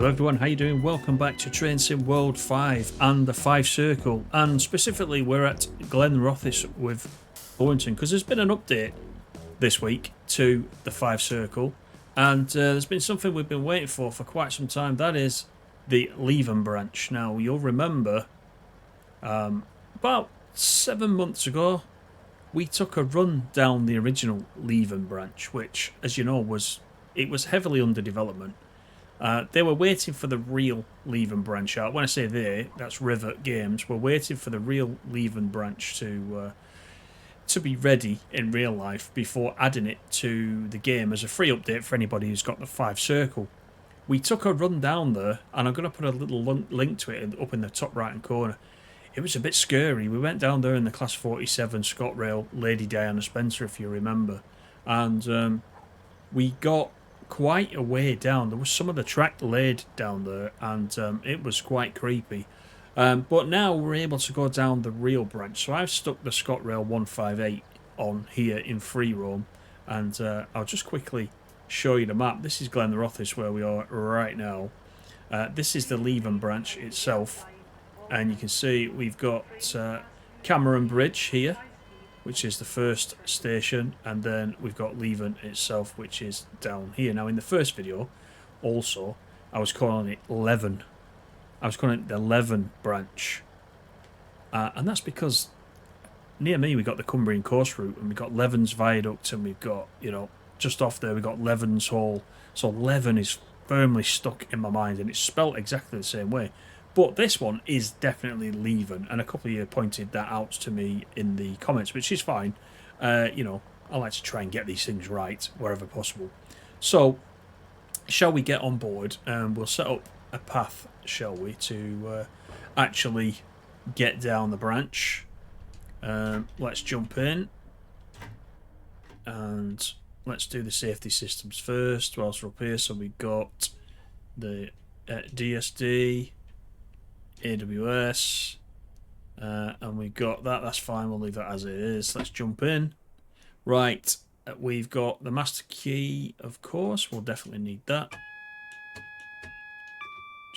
Hello everyone, how you doing? Welcome back to Train Sim World 5 and the Fife Circle, and specifically we're at Glenrothes with Thornton because there's been an update this week to the Fife Circle, and there's been something we've been waiting for quite some time. That is the Leven Branch. Now you'll remember about 7 months ago we took a run down the original Leven Branch, which, as you know, was heavily under development. They were waiting for the real Leven Branch out. When I say they, that's Rivet Games. We're waiting for the real Leven Branch to be ready in real life before adding it to the game as a free update for anybody who's got the Fife Circle. We took a run down there, and I'm going to put a little link to it up in the top right hand corner. It was a bit scary. We went down there in the Class 47 Scotrail Lady Diana Spencer, if you remember, and we got quite a way down. There was some of the track laid down there, and it was quite creepy. But now we're able to go down the real branch. So I've stuck the Scotrail 158 on here in free roam, and I'll just quickly show you the map. This is Glenrothes where we are right now. This is the Leven Branch itself, and you can see we've got Cameron Bridge here, which is the first station, and then we've got Leven itself, which is down here. Now, in the first video, also, I was calling it Leven. I was calling it the Leven Branch. And that's because near me, we got the Cumbrian Coast Route, and we've got Leven's Viaduct, and we've got, just off there, we've got Leven's Hall. So Leven is firmly stuck in my mind, and it's spelt exactly the same way. But this one is definitely Leven, and a couple of you pointed that out to me in the comments, which is fine. I like to try and get these things right wherever possible. So, shall we get on board, and we'll set up a path, shall we, to actually get down the branch. Let's jump in, and let's do the safety systems first whilst we're up here. So we've got the DSD, AWS, and we've got that. That's fine, we'll leave that as it is. Let's jump in. Right, we've got the master key, of course, we'll definitely need that.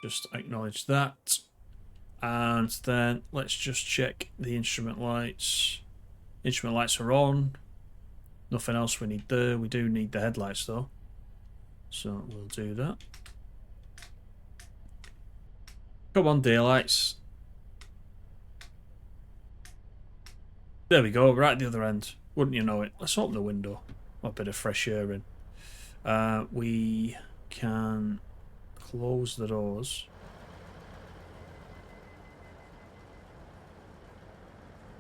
Just acknowledge that, and then let's just check the instrument lights. Instrument lights are on, nothing else we need there. We do need the headlights though, so we'll do that. Come on, daylights. There we go, right at the other end. Wouldn't you know it? Let's open the window. A bit of fresh air in. We can close the doors.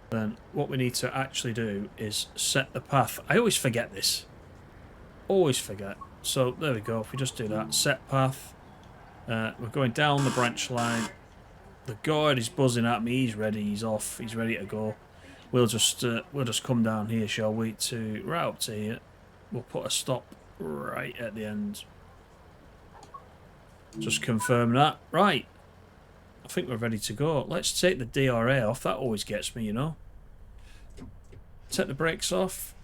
Then what we need to actually do is set the path. I always forget this. Always forget. So there we go. If we just do that, set path. We're going down the branch line. The guard is buzzing at me. He's ready. He's off. He's ready to go. We'll just come down here, shall we? To right up to here. We'll put a stop right at the end. Just confirm that. Right. I think we're ready to go. Let's take the DRA off. That always gets me, Take the brakes off.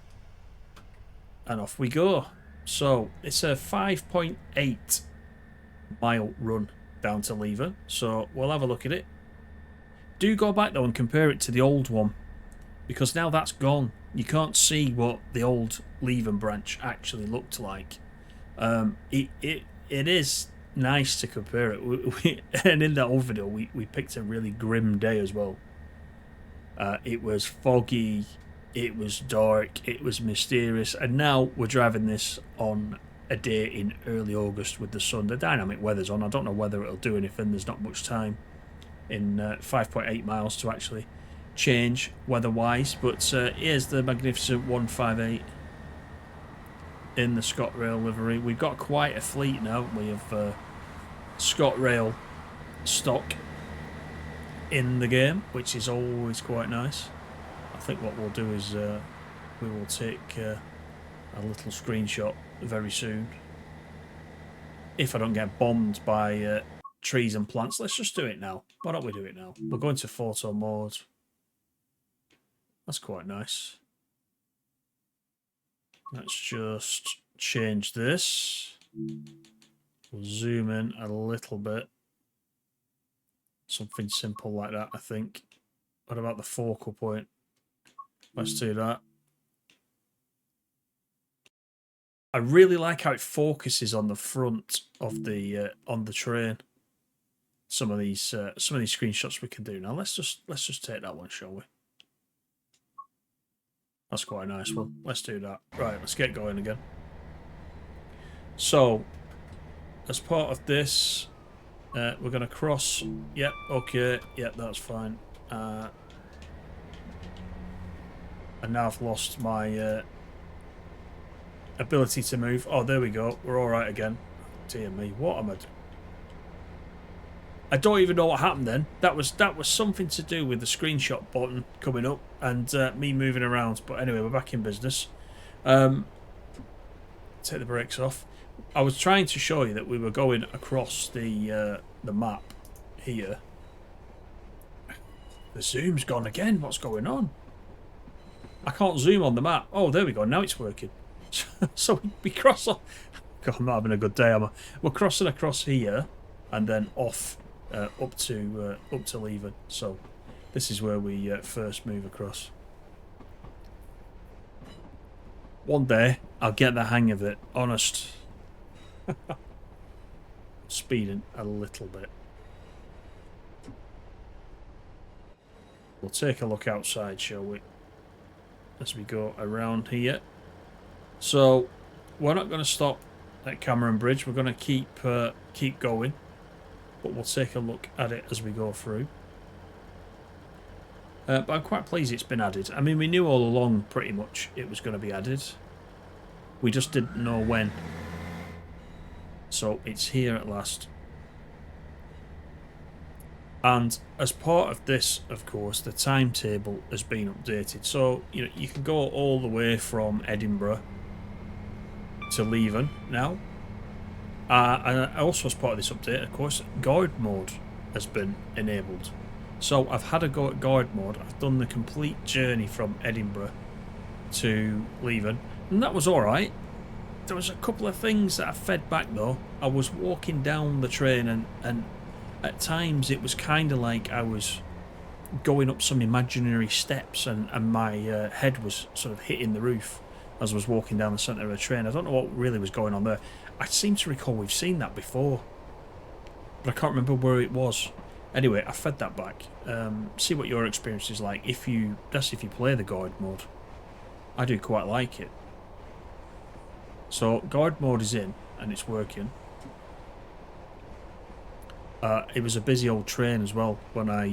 And off we go. So it's a 5.8 mile run down to Leven, so we'll have a look at it. Do go back though and compare it to the old one, because now that's gone. You can't see what the old Leven Branch actually looked like. It is nice to compare it. And in that old video we picked a really grim day as well. It was foggy, it was dark, it was mysterious, and now we're driving this on a day in early August with the sun. The dynamic weather's on. I don't know whether it'll do anything. There's not much time in 5.8 miles to actually change weather-wise. But here's the magnificent 158 in the Scotrail livery. We've got quite a fleet now. We have Scotrail stock in the game, which is always quite nice. I think what we'll do is we will take a little screenshot very soon. If I don't get bombed by trees and plants, let's just do it now. Why don't we do it now? We're going to photo mode. That's quite nice. Let's just change this. We'll zoom in a little bit. Something simple like that, I think. What about the focal point? Let's do that. I really like how it focuses on the front of the on the train. Some of these screenshots we can do now. Let's just take that one, shall we? That's quite a nice one. Let's do that. Right, let's get going again. So, as part of this, we're going to cross. Yep, okay. Yep, that's fine. And now I've lost my ability to move. Oh, there we go. We're all right again. Dear me, what am I doing? I don't even know what happened then. That was something to do with the screenshot button coming up and me moving around. But anyway, we're back in business. Take the brakes off. I was trying to show you that we were going across the map here. The zoom's gone again. What's going on? I can't zoom on the map. Oh, there we go. Now it's working. So we cross off. God, I'm not having a good day, am I? We're crossing across here and then off up to Leven. So this is where we first move across. One day I'll get the hang of it. Honest. Speeding a little bit. We'll take a look outside, shall we? As we go around here. So we're not going to stop at Cameron Bridge. We're going to keep going. But we'll take a look at it as we go through. But I'm quite pleased it's been added. I mean, we knew all along pretty much it was going to be added. We just didn't know when. So it's here at last. And as part of this, of course, the timetable has been updated. So, you know, you can go all the way from Edinburgh to Leven now. And also as part of this update, of course, guard mode has been enabled. So I've had a go at guard mode. I've done the complete journey from Edinburgh to Leven, and that was alright. There was a couple of things that I fed back though. I was walking down the train and at times it was kind of like I was going up some imaginary steps and my head was sort of hitting the roof as I was walking down the centre of the train. I don't know what really was going on there. I seem to recall we've seen that before, but I can't remember where it was. Anyway, I fed that back. See what your experience is like if you play the guard mode. I do quite like it. So guard mode is in and it's working. It was a busy old train as well when I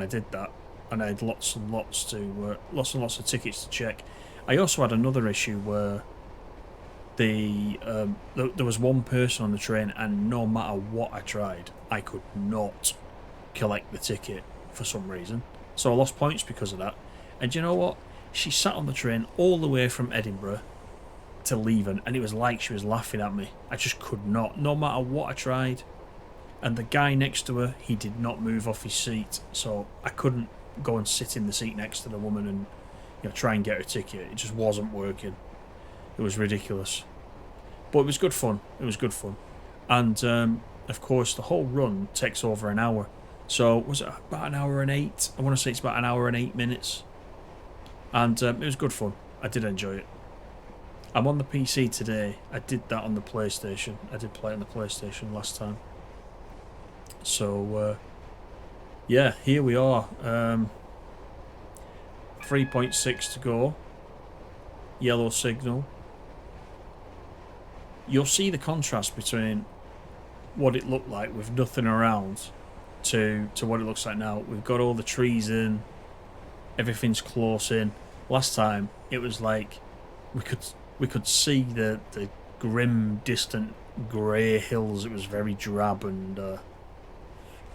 did that, and I had lots and lots of tickets to check. I also had another issue where there was one person on the train, and no matter what I tried, I could not collect the ticket for some reason. So I lost points because of that. And you know what? She sat on the train all the way from Edinburgh to Leven, and it was like she was laughing at me. I just could not, no matter what I tried. And the guy next to her, he did not move off his seat, so I couldn't go and sit in the seat next to the woman and, you know, try and get her ticket. It just wasn't working. It was ridiculous. But it was good fun. It was good fun. And, of course, the whole run takes over an hour. So, was it about an hour and 8? I want to say it's about an hour and 8 minutes. And it was good fun. I did enjoy it. I'm on the PC today. I did that on the PlayStation. I did play on the PlayStation last time. So, yeah, here we are. 3.6 to go. Yellow signal. You'll see the contrast between what it looked like with nothing around to what it looks like now. We've got all the trees in. Everything's close in. Last time, it was like we could see the grim, distant grey hills. It was very drab and...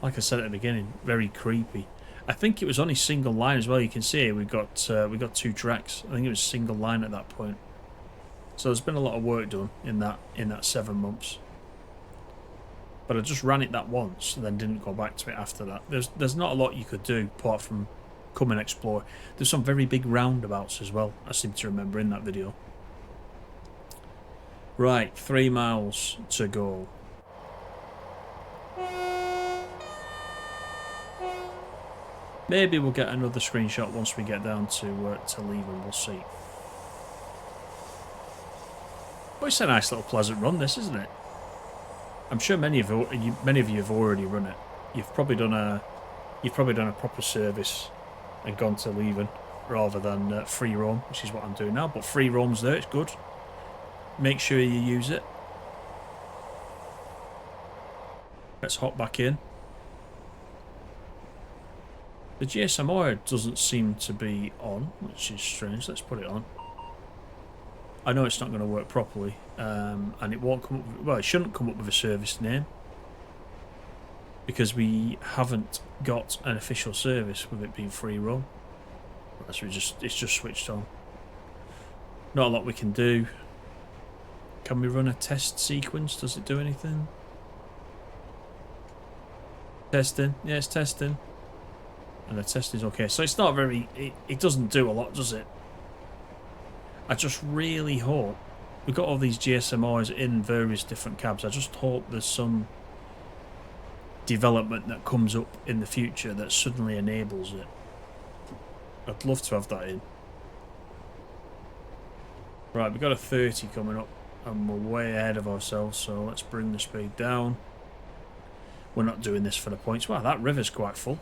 like I said at the beginning, very creepy. I think it was only single line as well. You can see we got 2 tracks. I think it was single line at that point. So there's been a lot of work done in that 7 months. But I just ran it that once and then didn't go back to it after that. There's not a lot you could do apart from come and explore. There's some very big roundabouts as well, I seem to remember in that video. Right, 3 miles to go. Maybe we'll get another screenshot once we get down to Leven. We'll see. But it's a nice little pleasant run, this, isn't it? I'm sure many of you have already run it. You've probably done a proper service and gone to Leven rather than free roam, which is what I'm doing now. But free roam's there; it's good. Make sure you use it. Let's hop back in. The GSMR doesn't seem to be on, which is strange. Let's put it on. I know it's not going to work properly, and it won't come up. Well, it shouldn't come up with a service name because we haven't got an official service with it being free roam. So it's just switched on. Not a lot we can do. Can we run a test sequence? Does it do anything? Testing. Yeah, it's testing. And the test is okay. So it's not very... It doesn't do a lot, does it? I just really hope... We've got all these GSMRs in various different cabs. I just hope there's some development that comes up in the future that suddenly enables it. I'd love to have that in. Right, we've got a 30 coming up. And we're way ahead of ourselves, so let's bring the speed down. We're not doing this for the points. Wow, that river's quite full.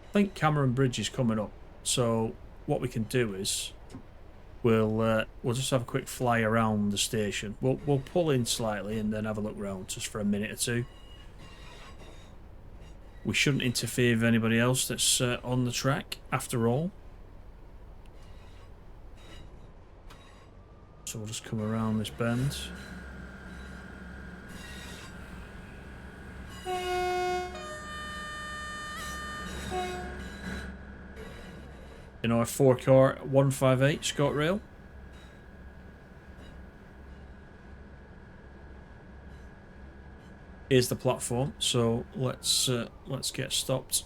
I think Cameron Bridge is coming up, so what we can do is we'll just have a quick fly around the station. We'll pull in slightly and then have a look around just for a minute or two. We shouldn't interfere with anybody else that's on the track, after all. So we'll just come around this bend. In our 4-car 158 Scotrail. Here's the platform, so let's get stopped.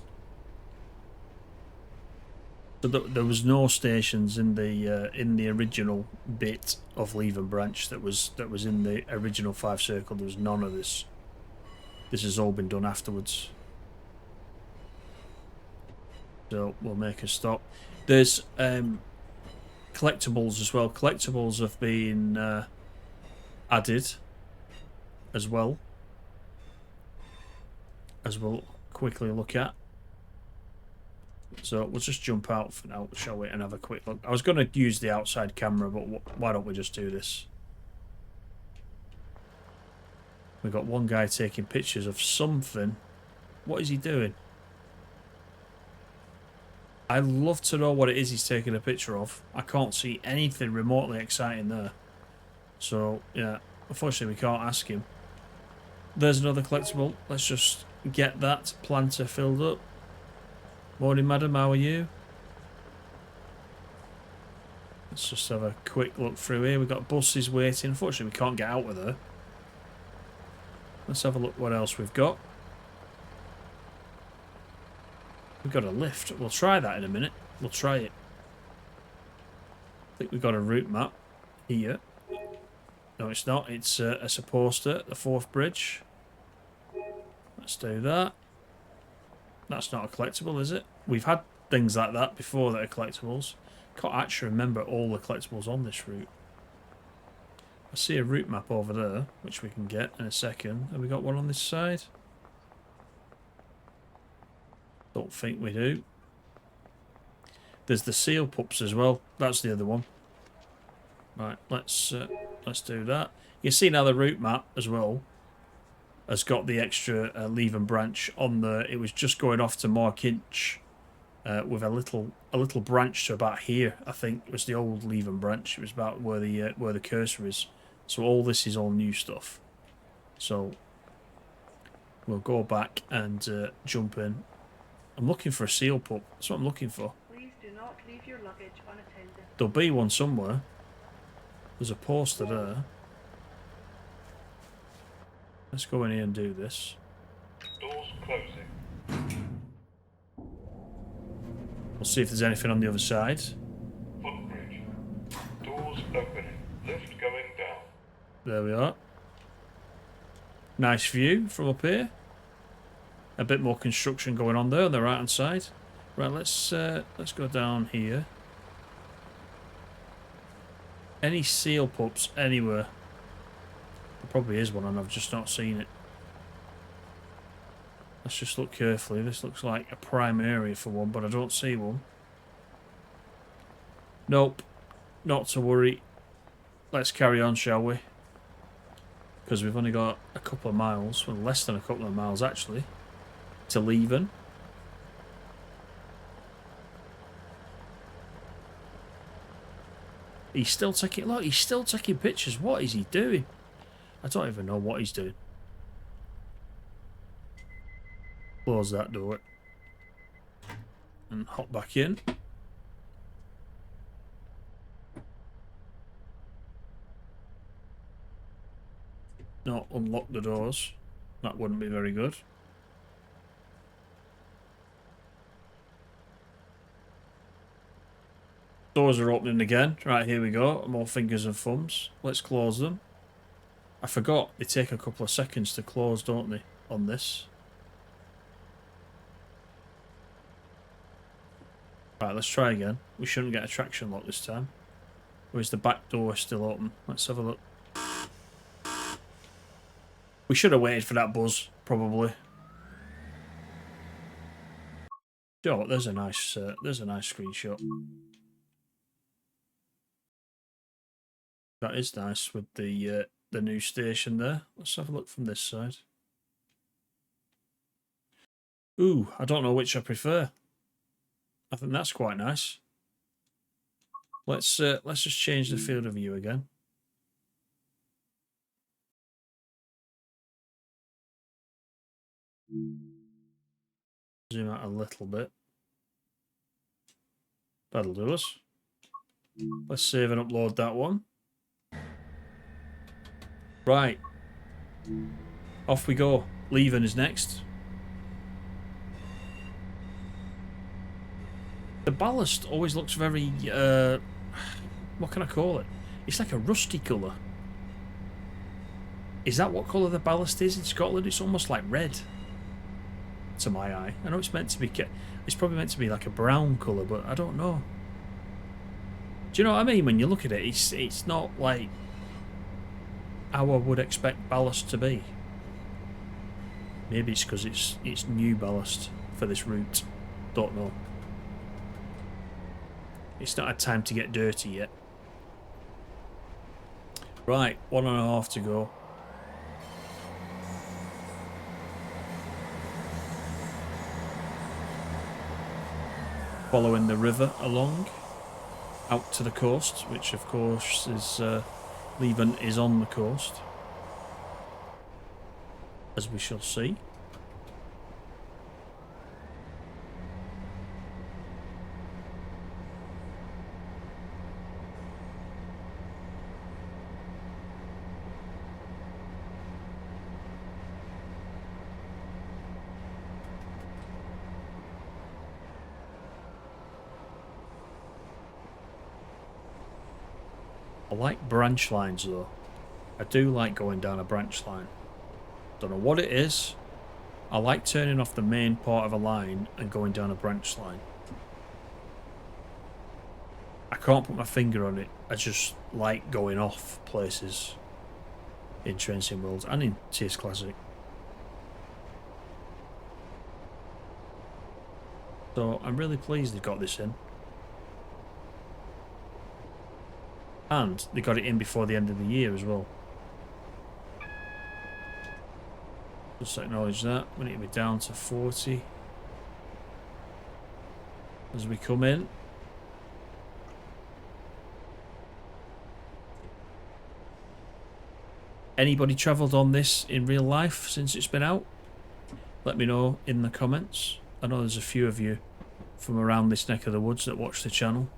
So there was no stations in the original bit of Leven Branch that was in the original Fife Circle. There was none of this. This has all been done afterwards. So we'll make a stop. There's collectibles as well. Collectibles have been added as well, as we'll quickly look at. So we'll just jump out for now, shall we, and have a quick look. I was going to use the outside camera, but why don't we just do this? We've got one guy taking pictures of something. What is he doing? I'd love to know what it is he's taking a picture of. I can't see anything remotely exciting there. So, yeah, unfortunately we can't ask him. There's another collectible. Let's just get that planter filled up. Morning, madam, how are you? Let's just have a quick look through here. We've got buses waiting. Unfortunately, we can't get out with her. Let's have a look what else we've got. We've got a lift. We'll try that in a minute. We'll try it. I think we've got a route map here. No, it's not. It's a poster, the 4th bridge. Let's do that. That's not a collectible, is it? We've had things like that before that are collectibles. Can't actually remember all the collectibles on this route. I see a route map over there, which we can get in a second. Have we got one on this side? Don't think we do. There's the seal pups as well. That's the other one. Right, let's do that. You see now the route map as well has got the extra Leven Branch on the. It was just going off to Markinch with a little branch to about here. I think it was the old Leven Branch. It was about where the cursor is. So all this is all new stuff. So we'll go back and jump in. I'm looking for a seal pup. That's what I'm looking for. Please do not leave your luggage unattended. There'll be one somewhere. There's a poster there. Let's go in here and do this. Doors closing. We'll see if there's anything on the other side. Footbridge. Doors opening. Lift going down. There we are. Nice view from up here. A bit more construction going on there on the right hand side. Right, let's go down here. Any seal pups anywhere? There probably is one and I've just not seen it. Let's just look carefully. This looks like a prime area for one, but I don't see one. Nope. Not to worry. Let's carry on, shall we? Because we've only got a couple of miles, well, less than a couple of miles actually, to Leven. He's still taking, look, he's still taking pictures. What is he doing? I don't even know what he's doing. Close that door. And hop back in. No, unlock the doors. That wouldn't be very good. Doors are opening again. Right, here we go. More fingers and thumbs. Let's close them. I forgot they take a couple of seconds to close, don't they, on this? Right, let's try again. We shouldn't get a traction lock this time. Or is the back door still open? Let's have a look. We should have waited for that buzz, probably. Oh, there's a nice screenshot. That is nice with the new station there. Let's have a look from this side. Ooh, I don't know which I prefer. I think that's quite nice. Let's just change the field of view again. Zoom out a little bit. That'll do us. Let's save and upload that one. Right. Off we go. Leven is next. The ballast always looks very, what can I call it? It's like a rusty colour. Is that what colour the ballast is in Scotland? It's almost like red to my eye. I know it's meant to be, it's probably meant to be like a brown colour, but I don't know. Do you know what I mean? When you look at it, it's not like how I would expect ballast to be. Maybe it's because it's new ballast for this route. Don't know. It's not had time to get dirty yet. Right, 1.5 to go. Following the river along out to the coast, which of course is Leven is on the coast, as we shall see. I like branch lines though. I do like going down a branch line. Don't know what it is. I like turning off the main part of a line and going down a branch line. I can't put my finger on it. I just like going off places in Train Sim World and in TS Classic. So I'm really pleased they got this in. And they got it in before the end of the year as well. Just acknowledge that. We need to be down to 40 as we come in. Anybody travelled on this in real life since it's been out? Let me know in the comments. I know there's a few of you from around this neck of the woods that watch the channel.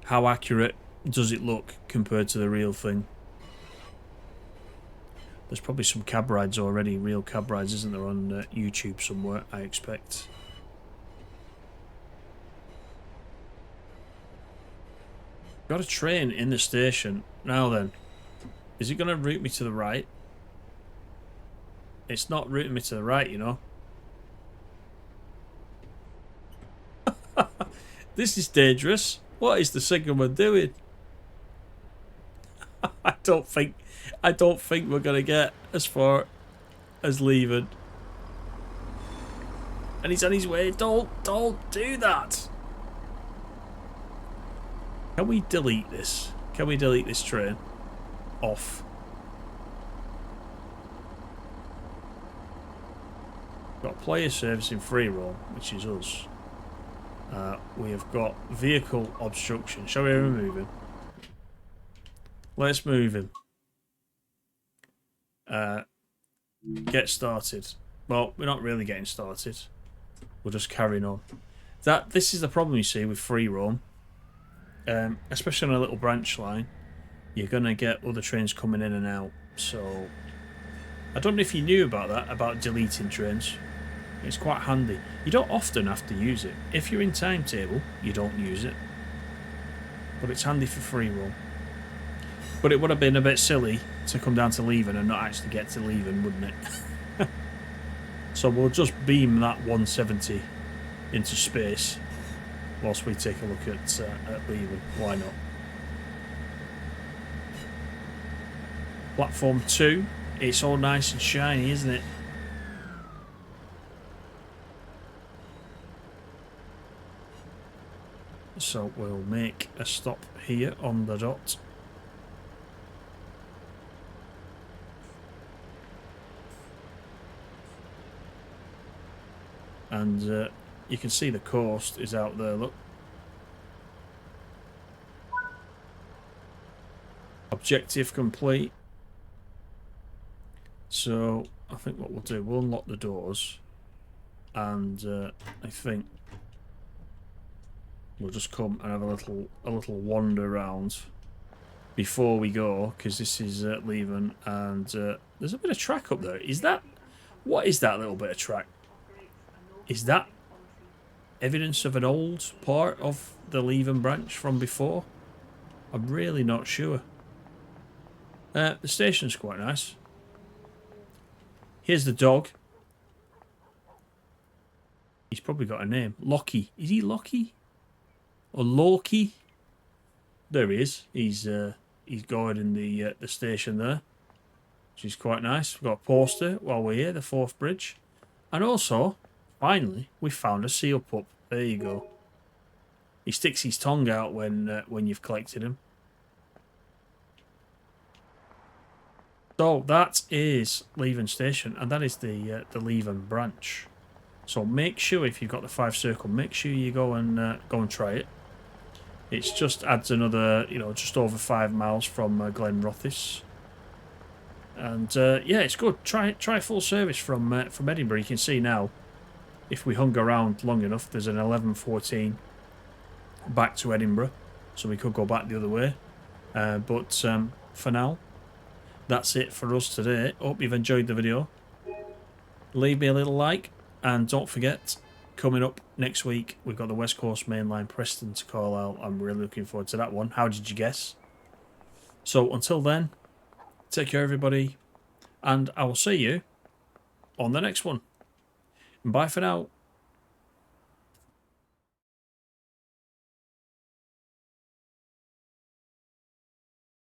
How accurate does it look compared to the real thing? There's probably some cab rides already, real cab rides, isn't there, on YouTube somewhere, I expect. Got a train in the station. Now then, is it going to route me to the right? It's not routing me to the right, you know. This is dangerous. What is the signalman doing? I don't think we're gonna get as far as Leven. And he's on his way. Don't do that. Can we delete this? Can we delete this train? Off. Got player service in free roam, which is us. We have got vehicle obstruction. Shall we remove him? Let's move him. Get started. Well, we're not really getting started. We're just carrying on. This is the problem you see with free roam. Especially on a little branch line. You're going to get other trains coming in and out. So, I don't know if you knew about that, about deleting trains. It's quite handy. You don't often have to use it. If you're in timetable, you don't use it. But it's handy for free roam. But it would have been a bit silly to come down to Leven and not actually get to Leven, wouldn't it? So we'll just beam that 170 into space whilst we take a look at Leven. Why not? Platform 2. It's all nice and shiny, isn't it? So we'll make a stop here on the dot. And you can see the coast is out there, look. Objective complete. So I think what we'll do, we'll unlock the doors. And I think we'll just come and have a little wander around before we go, because this is Leven, and there's a bit of track up there. Is that... What is that little bit of track? Is that evidence of an old part of the Leven branch from before? I'm really not sure. The station's quite nice. Here's the dog. He's probably got a name. Lockie. Is he Lockie? Or Loki? There he is. He's guarding the station there, which is quite nice. We've got a poster while we're here, the 4th bridge. And also, finally, we found a seal pup. There you go. He sticks his tongue out when you've collected him. So that is Leven Station, and that is the Leven branch. So make sure, if you've got the Fife Circle, make sure you go and try it. It's just adds another, just over 5 miles from Glenrothes. And yeah, it's good. Try full service from Edinburgh. You can see now, if we hung around long enough, there's an 11:14 back to Edinburgh, so we could go back the other way. But for now, that's it for us today. Hope you've enjoyed the video. Leave me a little like, and don't forget, coming up next week, we've got the West Coast Main Line, Preston to Carlisle. I'm really looking forward to that one. How did you guess? So until then, take care everybody, and I will see you on the next one. Bye for now.